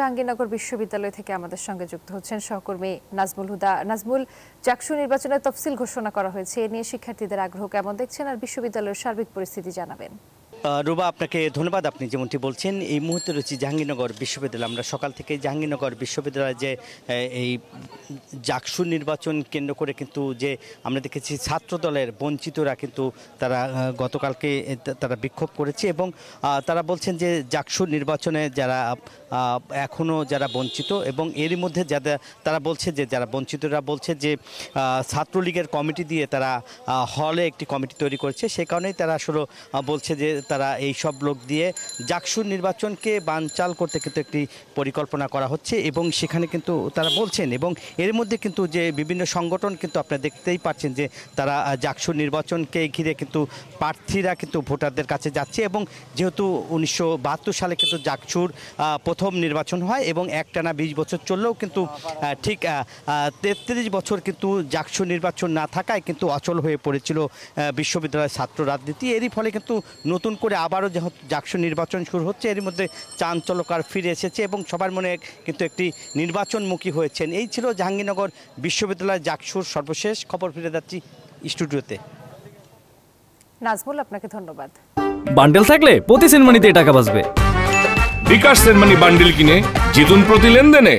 জাহাঙ্গীরনগর বিশ্ববিদ্যালয় থেকে আমাদের সঙ্গে যুক্ত হচ্ছেন সহকর্মী নাজমুল হুদা। নাজমুল, চাকসু নির্বাচনের তফসিল ঘোষণা করা হয়েছে, এ নিয়ে শিক্ষার্থীদের আগ্রহ কেমন দেখছেন আর বিশ্ববিদ্যালয়ের সার্বিক পরিস্থিতি জানাবেন। রুবা, আপনাকে ধন্যবাদ। আপনি যেমনটি বলছেন, এই মুহূর্তে রয়েছে জাহাঙ্গীরনগর বিশ্ববিদ্যালয়। আমরা সকাল থেকে জাহাঙ্গীরনগর বিশ্ববিদ্যালয়ে যে এই জাকসু নির্বাচন কেন্দ্র করে কিন্তু যে আমরা দেখেছি ছাত্রদলের বঞ্চিতরা কিন্তু তারা গতকালকে তারা বিক্ষোভ করেছে এবং তারা বলছেন যে জাকসু নির্বাচনে যারা এখনও যারা বঞ্চিত এবং এরই মধ্যে যারা তারা বলছে যে যারা বঞ্চিতরা বলছে যে ছাত্রলীগের কমিটি দিয়ে তারা হলে একটি কমিটি তৈরি করেছে, সে কারণেই তারা আসলে বলছে যে তারা এই সব লোক দিয়ে জাকসুর নির্বাচনকে বানচাল করতে কিন্তু একটি পরিকল্পনা করা হচ্ছে এবং সেখানে কিন্তু তারা বলছেন। এবং এর মধ্যে কিন্তু যে বিভিন্ন সংগঠন কিন্তু আপনারা দেখতেই পাচ্ছেন যে তারা জাকসুর নির্বাচনকে ঘিরে কিন্তু প্রার্থীরা কিন্তু ভোটারদের কাছে যাচ্ছে এবং যেহেতু 1972 সালে কিন্তু জাকসুর প্রথম নির্বাচন হয় এবং একটানা 20 বছর চললেও কিন্তু ঠিক 33 বছর কিন্তু জাকসু নির্বাচন না থাকায় কিন্তু অচল হয়ে পড়েছিল বিশ্ববিদ্যালয়ের ছাত্র রাজনীতি। এরই ফলে কিন্তু নতুন করে আবারও যেহেতু জাকসু নির্বাচন শুরু হচ্ছে, এর মধ্যে চাঞ্চল্যকার ফিরে এসেছে এবং সবার মনে কিন্তু একটি নির্বাচনমুখী হয়েছেন। এই ছিল জাহাঙ্গীরনগর বিশ্ববিদ্যালয়ের জাকসুর সর্বশেষ খবর। ফিরে যাচ্ছি স্টুডিওতে। নাজমুল, আপনাকে ধন্যবাদ। বান্ডেল থাকলে প্রতি সেনমানিতে টাকা বাঁচবে। বিকাশ সেনমানি বান্ডেল কিনে জিতুন প্রতি লেনদেনে।